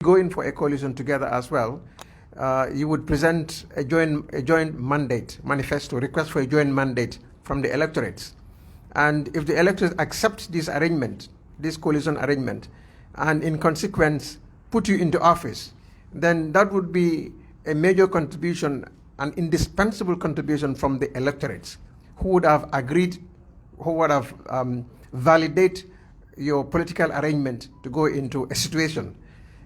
go in for a coalition together as well, you would present a joint mandate, manifesto, request for a joint mandate from the electorates. And if the electorate accept this arrangement, this coalition arrangement, and in consequence put you into office, then that would be a major contribution, an indispensable contribution from the electorates who would have agreed, who would have validate your political arrangement to go into a situation.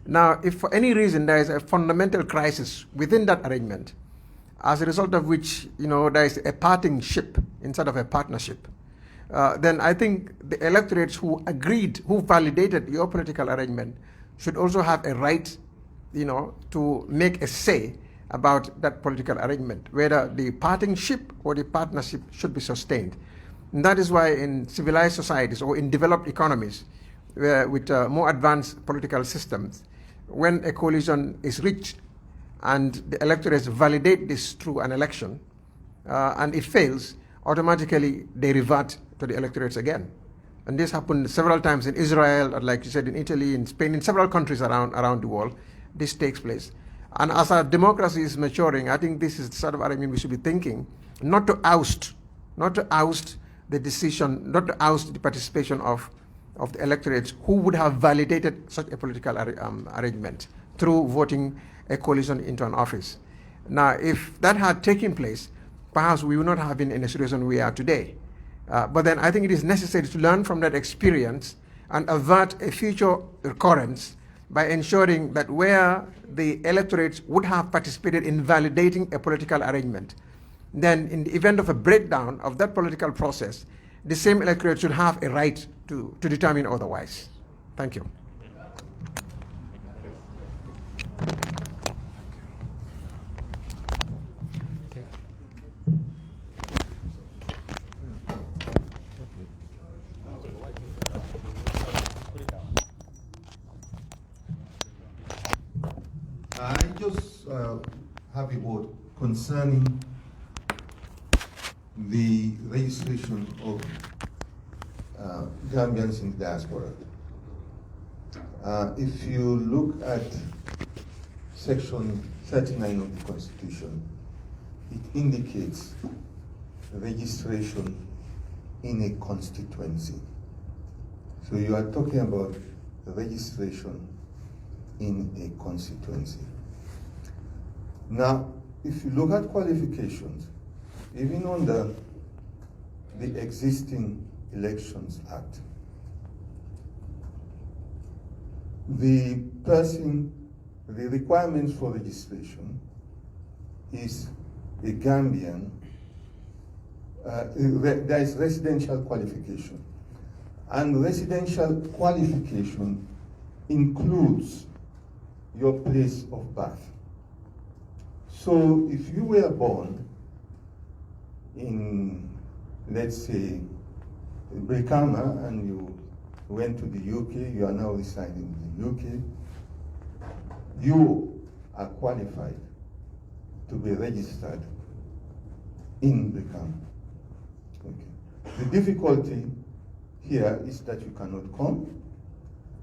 Now, if for any reason there is a fundamental crisis within that arrangement, as a result of which, there is a parting ship instead of a partnership, then I think the electorates who agreed, who validated your political arrangement should also have a right, to make a say about that political arrangement, whether the parting ship or the partnership should be sustained. And that is why in civilized societies or in developed economies with more advanced political systems, when a coalition is reached and the electorates validate this through an election and it fails, automatically they revert to the electorates again. And this happened several times in Israel, like you said, in Italy, in Spain, in several countries around the world. This takes place. And as our democracy is maturing, I think this is the sort of arrangement we should be thinking, not to oust the decision, not to oust the participation of the electorates who would have validated such a political arrangement through voting a coalition into an office. Now, if that had taken place, perhaps we would not have been in a situation we are today. But then I think it is necessary to learn from that experience and avert a future recurrence by ensuring that where the electorates would have participated in validating a political arrangement, then in the event of a breakdown of that political process, the same electorate should have a right to determine otherwise. Thank you. I just have a word concerning the registration of Gambians in diaspora. If you look at Section 39 of the Constitution, it indicates registration in a constituency. So you are talking about registration in a constituency. Now, if you look at qualifications, even under the existing Elections Act, the requirements for registration is a Gambian, there is residential qualification. And residential qualification includes your place of birth. So if you were born in, let's say, Brikama, and you went to the UK, you are now residing in the UK, you are qualified to be registered in Brikama. Okay. The difficulty here is that you cannot come,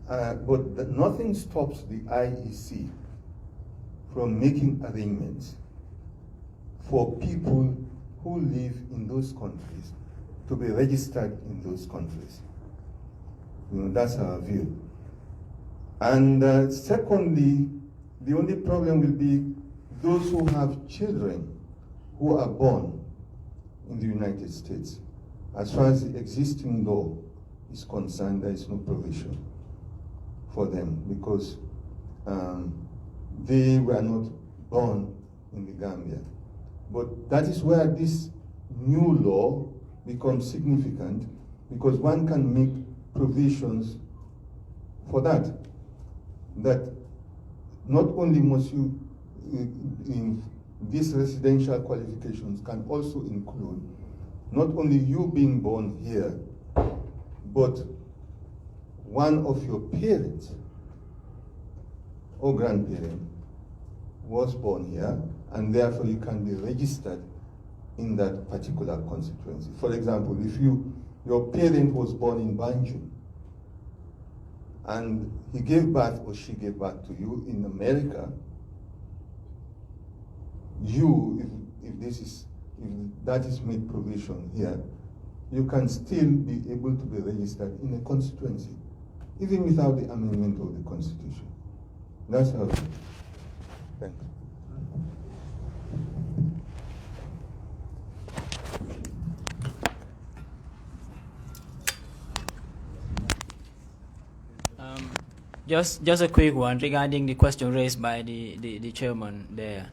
but nothing stops the IEC from making arrangements for people who live in those countries to be registered in those countries. That's our view. And secondly, the only problem will be those who have children who are born in the United States. As far as the existing law is concerned, there is no provision for them because they were not born in the Gambia. But that is where this new law becomes significant, because one can make provisions for that. That not only must you, in these residential qualifications can also include not only you being born here, but one of your parents or grandparent was born here, and therefore you can be registered in that particular constituency. For example, if your parent was born in Banjul, and he gave birth or she gave birth to you in America, if that is made provision here, you can still be able to be registered in a constituency, even without the amendment of the Constitution. That's how it is. Thank you. Just a quick one regarding the question raised by the chairman there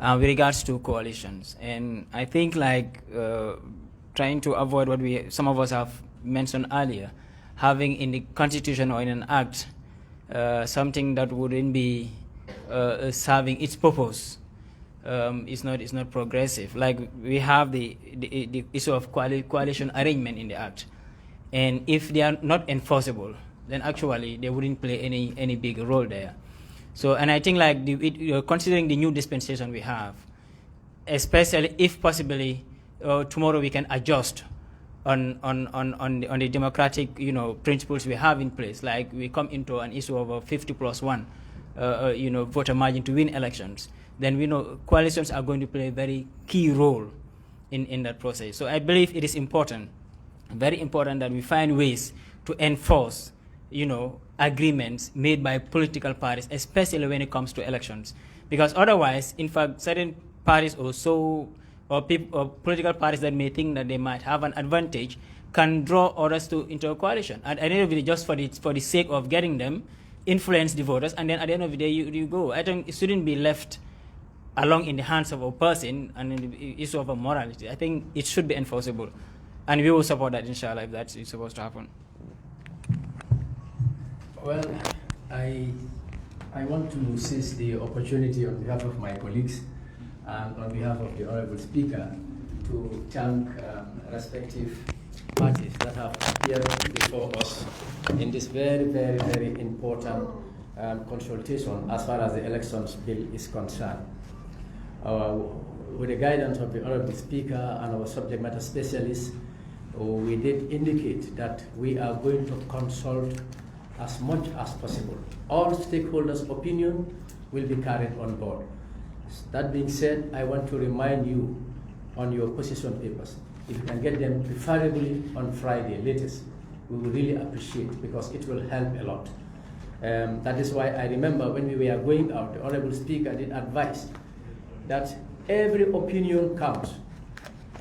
with regards to coalitions. And I think trying to avoid what some of us have mentioned earlier, having in the Constitution or in an act something that wouldn't be serving its purpose is not progressive. Like we have the issue of coalition arrangement in the act, and if they are not enforceable, then actually they wouldn't play any big role there. So, and I think considering the new dispensation we have, especially if possibly tomorrow we can adjust on the democratic principles we have in place, like we come into an issue of a 50+1 voter margin to win elections, then we know coalitions are going to play a very key role in that process. So I believe it is important, very important, that we find ways to enforce agreements made by political parties, especially when it comes to elections. Because otherwise, in fact, certain parties or political parties that may think that they might have an advantage can draw others into a coalition. At the end of the day, just for the sake of getting them, influence the voters, and then at the end of the day, you go. I think it shouldn't be left along in the hands of a person and in the issue of a morality. I think it should be enforceable. And we will support that, inshallah, if that's supposed to happen. Well, I want to seize the opportunity on behalf of my colleagues and on behalf of the Honorable Speaker to thank respective parties that have appeared before us in this very, very, very important consultation as far as the elections bill is concerned. With the guidance of the Honorable Speaker and our subject matter specialists, we did indicate that we are going to consult as much as possible. All stakeholders' opinion will be carried on board. That being said, I want to remind you on your position papers. If you can get them preferably on Friday latest, we will really appreciate, because it will help a lot. That is why I remember when we were going out, the Honorable Speaker did advise that every opinion counts.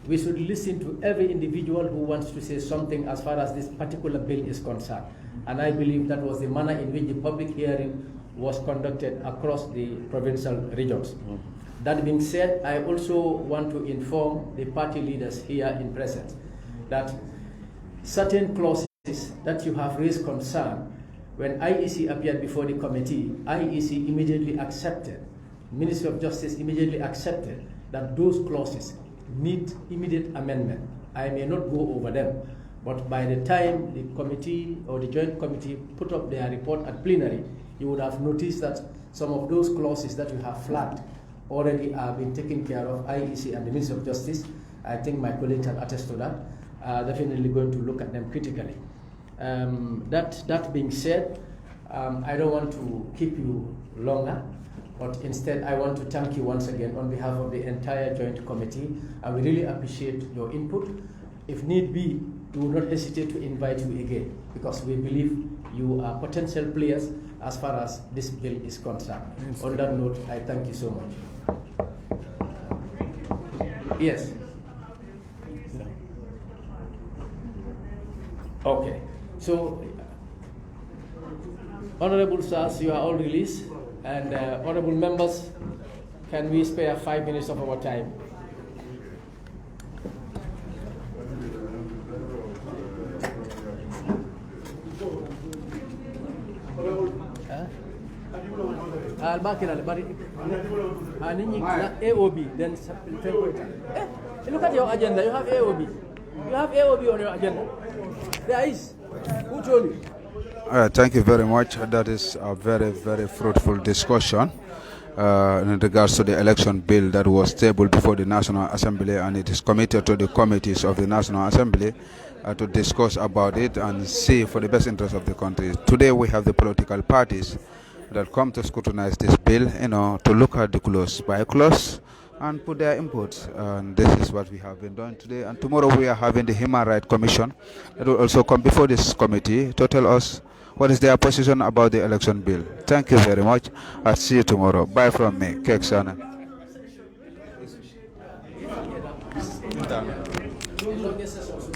We should listen to every individual who wants to say something as far as this particular bill is concerned. And I believe that was the manner in which the public hearing was conducted across the provincial regions. That being said, I also want to inform the party leaders here in presence that certain clauses that you have raised concern, when IEC appeared before the committee, IEC immediately accepted, Ministry of Justice immediately accepted that those clauses need immediate amendment. I may not go over them, but by the time the committee or the joint committee put up their report at plenary, you would have noticed that some of those clauses that you have flagged already have been taken care of. IEC and the Ministry of Justice, I think my colleagues can attest to that, are definitely going to look at them critically. That being said, I don't want to keep you longer, but instead I want to thank you once again on behalf of the entire joint committee, and we really appreciate your input. If need be, we will not hesitate to invite you again, because we believe you are potential players as far as this bill is concerned. On that note, I thank you so much. Yes. Okay. So, honorable sirs, you are all released, and honorable members, can we spare 5 minutes of our time? AOB, then look at your agenda. You have AOB. You have AOB on your agenda. There is. Who told you? Thank you very much. That is a very, very fruitful discussion. in regards to the election bill that was tabled before the National Assembly, and it is committed to the committees of the National Assembly to discuss about it and see for the best interest of the country. Today we have the political parties that come to scrutinize this bill, to look at the clause by clause and put their inputs. And this is what we have been doing today. And tomorrow we are having the Human Rights Commission that will also come before this committee to tell us what is their position about the election bill. Thank you very much. I'll see you tomorrow. Bye from me, Keksana. Yes.